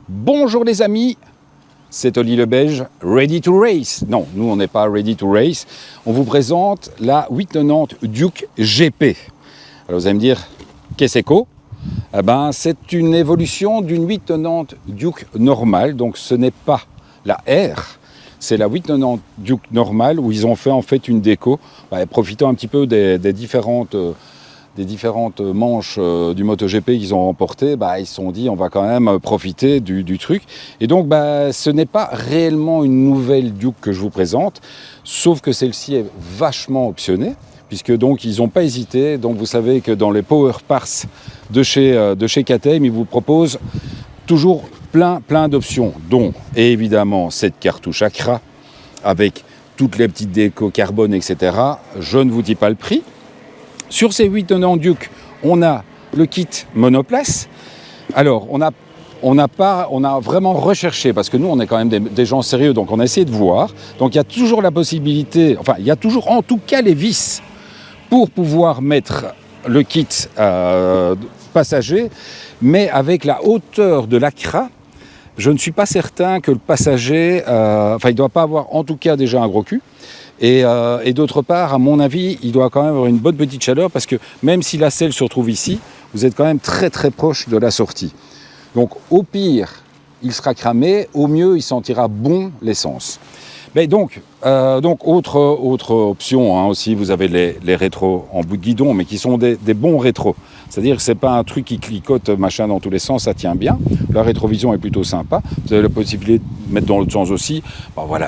Bonjour les amis, c'est Oli le Belge, ready to race. Non, nous on n'est pas ready to race. On vous présente la 890 Duke GP. Alors vous allez me dire, qu'est-ce que c'est? C'est une évolution d'une 890 Duke normale, donc ce n'est pas la R, c'est la 890 Duke normale où ils ont fait en fait une déco, profitant un petit peu des différentes manches du MotoGP qu'ils ont remportées, ils se sont dit on va quand même profiter du truc. Et donc ce n'est pas réellement une nouvelle Duke que je vous présente, sauf que celle-ci est vachement optionnée, puisque donc ils n'ont pas hésité. Donc vous savez que dans les Power Parts de chez KTM, ils vous proposent toujours plein d'options, dont évidemment cette cartouche Accra avec toutes les petites décos carbone, etc. Je ne vous dis pas le prix. Sur ces 890 Duke, on a le kit monoplace. Alors, on a vraiment recherché, parce que nous, on est quand même des gens sérieux, donc on a essayé de voir. Donc, il y a toujours la possibilité, il y a toujours en tout cas les vis pour pouvoir mettre le kit passager, mais avec la hauteur de l'Accra, je ne suis pas certain que le passager, il ne doit pas avoir en tout cas déjà un gros cul. Et d'autre part, à mon avis, il doit quand même avoir une bonne petite chaleur parce que même si la selle se retrouve ici, vous êtes quand même très proche de la sortie. Donc au pire, il sera cramé, au mieux, il sentira bon l'essence. Mais donc autre option aussi, vous avez les rétros en bout de guidon, mais qui sont des bons rétros. C'est-à-dire que ce n'est pas un truc qui clicote machin dans tous les sens, ça tient bien. La rétrovision est plutôt sympa. Vous avez la possibilité de mettre dans l'autre sens aussi.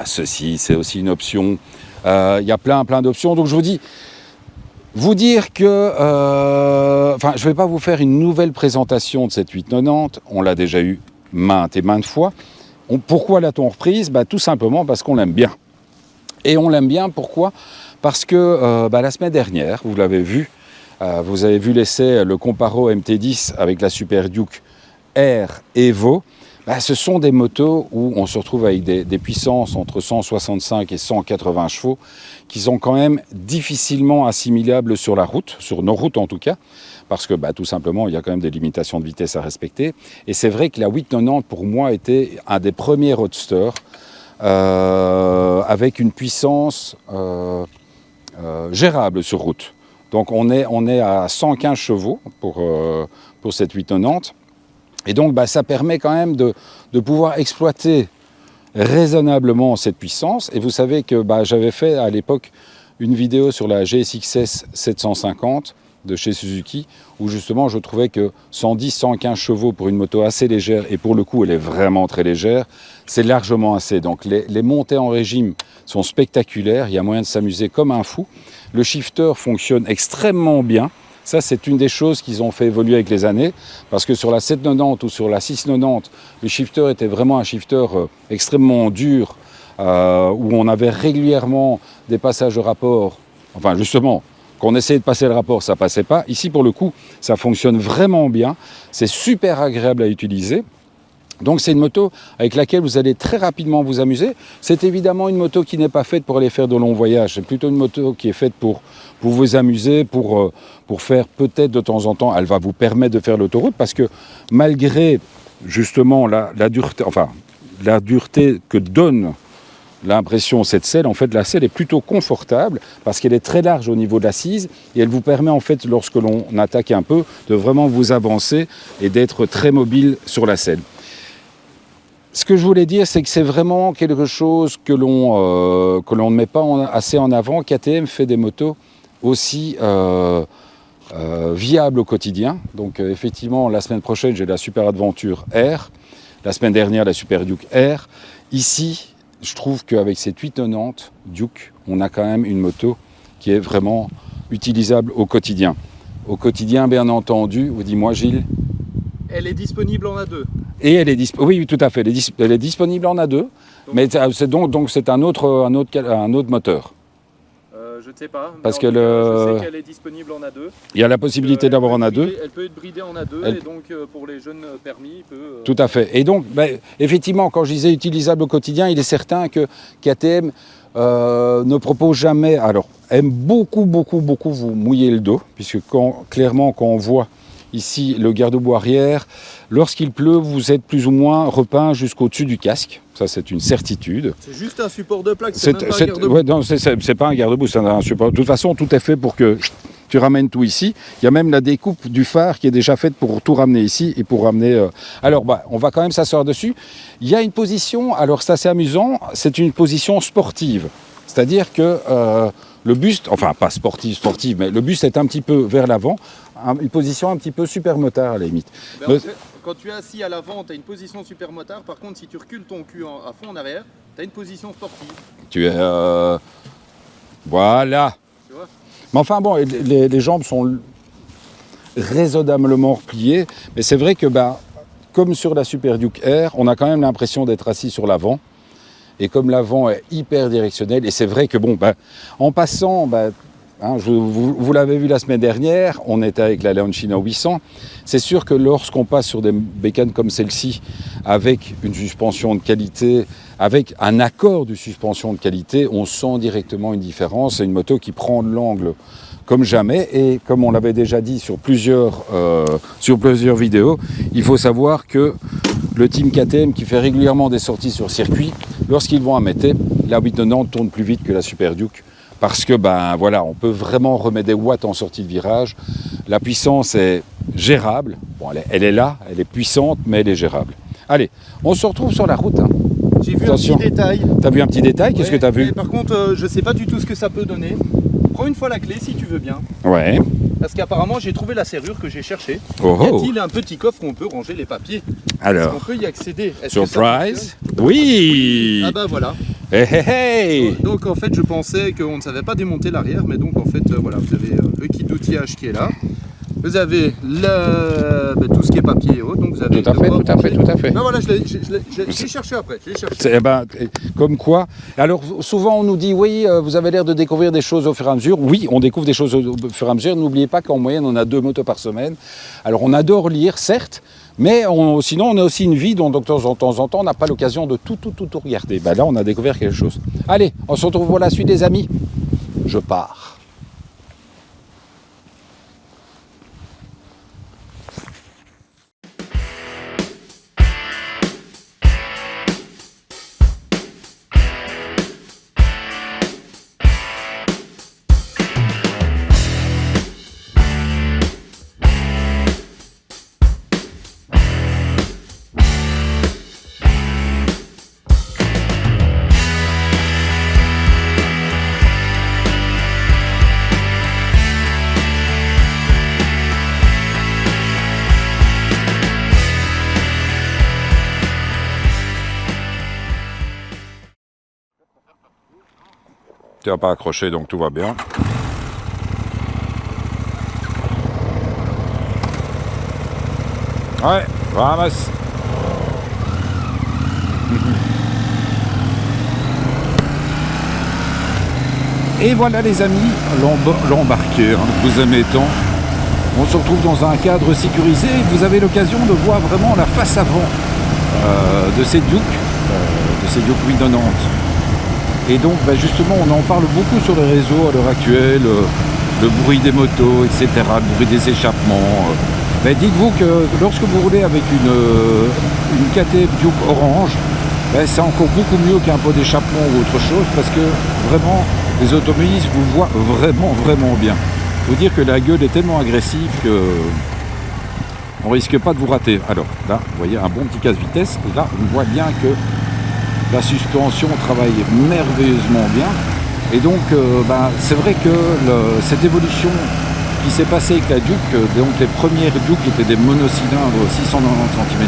Ceci, c'est aussi une option. Il y a plein d'options. Donc je vous dire que je ne vais pas vous faire une nouvelle présentation de cette 890. On l'a déjà eu maintes et maintes fois. Pourquoi l'a-t-on reprise? Tout simplement parce qu'on l'aime bien. Et on l'aime bien, pourquoi? Parce que la semaine dernière, vous l'avez vu, vous avez vu l'essai, le Comparo MT10 avec la Super Duke R Evo. Ce sont des motos où on se retrouve avec des puissances entre 165 et 180 chevaux qui sont quand même difficilement assimilables sur la route, sur nos routes en tout cas, parce que tout simplement il y a quand même des limitations de vitesse à respecter. Et c'est vrai que la 890 pour moi était un des premiers roadsters avec une puissance gérable sur route. Donc on est à 115 chevaux pour cette 890. Et donc ça permet quand même de pouvoir exploiter raisonnablement cette puissance. Et vous savez que j'avais fait à l'époque une vidéo sur la GSX-S 750 de chez Suzuki, où justement je trouvais que 110-115 chevaux pour une moto assez légère, et pour le coup elle est vraiment très légère, c'est largement assez. Donc les montées en régime sont spectaculaires, il y a moyen de s'amuser comme un fou. Le shifter fonctionne extrêmement bien. Ça, c'est une des choses qu'ils ont fait évoluer avec les années, parce que sur la 790 ou sur la 690, le shifter était vraiment un shifter extrêmement dur, où on avait régulièrement des passages de rapport, justement, quand on essayait de passer le rapport, ça ne passait pas. Ici, pour le coup, ça fonctionne vraiment bien, c'est super agréable à utiliser. Donc c'est une moto avec laquelle vous allez très rapidement vous amuser. C'est évidemment une moto qui n'est pas faite pour aller faire de longs voyages. C'est plutôt une moto qui est faite pour vous amuser, pour faire peut-être de temps en temps. Elle va vous permettre de faire l'autoroute parce que malgré justement la dureté que donne l'impression cette selle, en fait la selle est plutôt confortable parce qu'elle est très large au niveau de l'assise et elle vous permet en fait, lorsque l'on attaque un peu, de vraiment vous avancer et d'être très mobile sur la selle. Ce que je voulais dire, c'est que c'est vraiment quelque chose que l'on ne met pas assez en avant. KTM fait des motos aussi viables au quotidien. Donc effectivement, la semaine prochaine, j'ai la Super Adventure R. La semaine dernière, la Super Duke R. Ici, je trouve qu'avec cette 890 Duke, on a quand même une moto qui est vraiment utilisable au quotidien. Au quotidien, bien entendu, vous dis-moi Gilles. Elle est disponible en A2. Et elle est oui, tout à fait. Elle est disponible en A2, mais c'est un autre moteur. Je ne sais pas. Parce que je sais qu'elle est disponible en A2. Il y a la possibilité d'avoir en A2. Elle peut être bridée en A2 et donc pour les jeunes permis, peut. Tout à fait. Et donc, effectivement, quand je disais utilisable au quotidien, il est certain que KTM ne propose jamais. Alors, aime beaucoup vous mouiller le dos, puisque clairement, quand on voit ici le garde-boue arrière. Lorsqu'il pleut, vous êtes plus ou moins repeint jusqu'au-dessus du casque. Ça, c'est une certitude. C'est juste un support de plaque, c'est même pas un garde-boue. Ouais, non, c'est pas un garde-boue, c'est un support. De toute façon, tout est fait pour que tu ramènes tout ici. Il y a même la découpe du phare qui est déjà faite pour tout ramener ici et pour ramener... Alors, on va quand même s'asseoir dessus. Il y a une position, alors c'est assez amusant, c'est une position sportive. C'est-à-dire que le buste, enfin pas sportive, mais le buste est un petit peu vers l'avant, une position un petit peu super-motard à la limite. Ben, en fait, quand tu es assis à l'avant, tu as une position super-motard. Par contre, si tu recules ton cul à fond en arrière, tu as une position sportive. Tu es... Voilà. Tu vois ? Mais enfin bon, les jambes sont raisonnablement repliées, mais c'est vrai que comme sur la Super Duke Air, on a quand même l'impression d'être assis sur l'avant. Et comme l'avant est hyper directionnel, et c'est vrai que en passant, vous l'avez vu la semaine dernière, on était avec la Leoncino 800. C'est sûr que lorsqu'on passe sur des bécanes comme celle-ci, avec une suspension de qualité, avec un accord de suspension de qualité, on sent directement une différence. C'est une moto qui prend de l'angle comme jamais. Et comme on l'avait déjà dit sur plusieurs vidéos, il faut savoir que le team KTM qui fait régulièrement des sorties sur circuit, lorsqu'ils vont à Mété, la 890 tourne plus vite que la Super Duke. Parce que on peut vraiment remettre des watts en sortie de virage. La puissance est gérable. Bon, elle est là, elle est puissante, mais elle est gérable. Allez, on se retrouve sur la route. J'ai vu un petit détail. T'as vu un petit détail? Qu'est-ce que t'as vu? Par contre, je sais pas du tout ce que ça peut donner. Prends une fois la clé si tu veux bien. Ouais. Parce qu'apparemment, j'ai trouvé la serrure que j'ai cherchée. Oh. Y a-t-il un petit coffre où on peut ranger les papiers? Alors, est-ce qu'on peut y accéder? surprise? Oui. Ah bah voilà. Hey, hey, hey. Donc en fait, je pensais qu'on ne savait pas démonter l'arrière, mais donc en fait, voilà, vous avez le kit d'outillage qui est là. Vous avez tout ce qui est papier et autres. Donc vous avez tout à fait. Ben voilà, je l'ai cherché après. Comme quoi. Alors souvent on nous dit oui, vous avez l'air de découvrir des choses au fur et à mesure. Oui, on découvre des choses au fur et à mesure. N'oubliez pas qu'en moyenne on a 2 motos par semaine. Alors on adore lire, certes, mais sinon on a aussi une vie dont de temps en temps on n'a pas l'occasion de tout regarder. Là on a découvert quelque chose. Allez, on se retrouve pour la suite les amis. Je pars. Tu n'as pas accroché, donc tout va bien. Ouais, ramasse. Et voilà les amis, l'embarqueur, vous aimez tant. On se retrouve dans un cadre sécurisé. Vous avez l'occasion de voir vraiment la face avant de ces Duke 890. Et donc justement on en parle beaucoup sur les réseaux à l'heure actuelle, le bruit des motos, etc., le bruit des échappements. Mais dites-vous que lorsque vous roulez avec une KTM Duke orange, c'est encore beaucoup mieux qu'un pot d'échappement ou autre chose, parce que vraiment les automobilistes vous voient vraiment bien. Il faut dire que la gueule est tellement agressive que on risque pas de vous rater. Alors là, vous voyez un bon petit casse-vitesse, et là on voit bien que la suspension travaille merveilleusement bien. Et donc, c'est vrai que cette évolution qui s'est passée avec la Duke, donc les premières Duke étaient des monocylindres 690 cm3.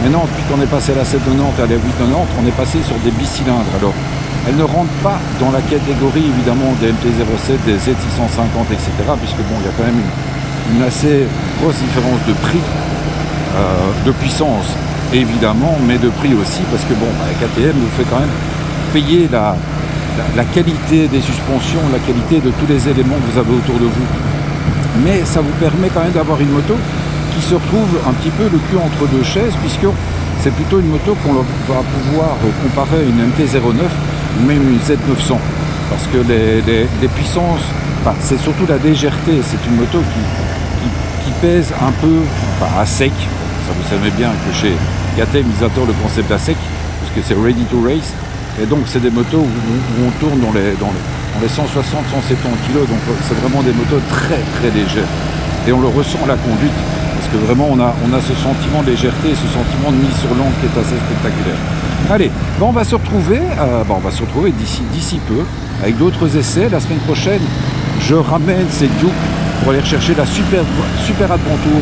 Maintenant, depuis qu'on est passé à la 790 et à la 890, on est passé sur des bicylindres. Alors, elles ne rentrent pas dans la catégorie, évidemment, des MT-07, des Z650, etc. Puisque, il y a quand même une assez grosse différence de prix, de puissance, évidemment, mais de prix aussi, parce que la KTM vous fait quand même payer la qualité des suspensions, la qualité de tous les éléments que vous avez autour de vous. Mais ça vous permet quand même d'avoir une moto qui se retrouve un petit peu le cul entre deux chaises, puisque c'est plutôt une moto qu'on va pouvoir comparer à une MT-09 ou même une Z900, parce que les puissances, c'est surtout la légèreté, c'est une moto qui pèse un peu à sec. Ça, vous savez bien que chez KTM, ils adorent le concept à sec, parce que c'est ready to race. Et donc, c'est des motos où on tourne dans les 160, 170 kg. Donc, c'est vraiment des motos très, très légères. Et on le ressent à la conduite, parce que vraiment, on a ce sentiment de légèreté, ce sentiment de mise sur l'angle qui est assez spectaculaire. Allez, bon, on va se retrouver d'ici peu, avec d'autres essais. La semaine prochaine, je ramène ces Duke pour aller rechercher la Super Adventure,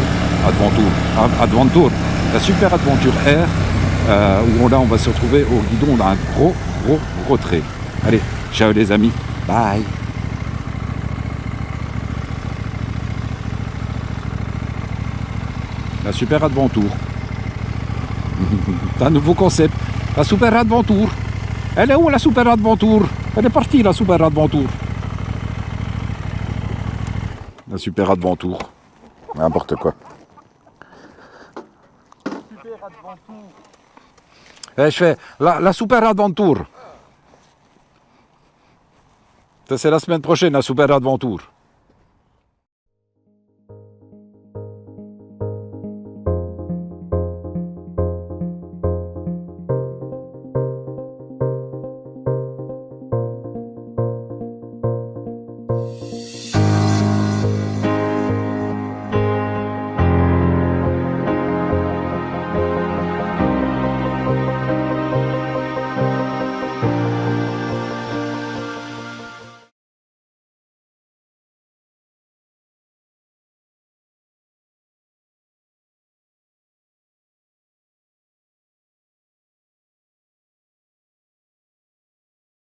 la Super Adventure R, où là on va se retrouver au guidon, on a un gros trait. Allez, ciao les amis, bye. La Super Adventure. C'est un nouveau concept. La Super Adventure. Elle est où la Super Adventure? Elle est partie la Super Adventure. La Super Adventure. N'importe quoi. Super Adventure. Et je fais la Super Adventure. Ça c'est la semaine prochaine, la Super Adventure.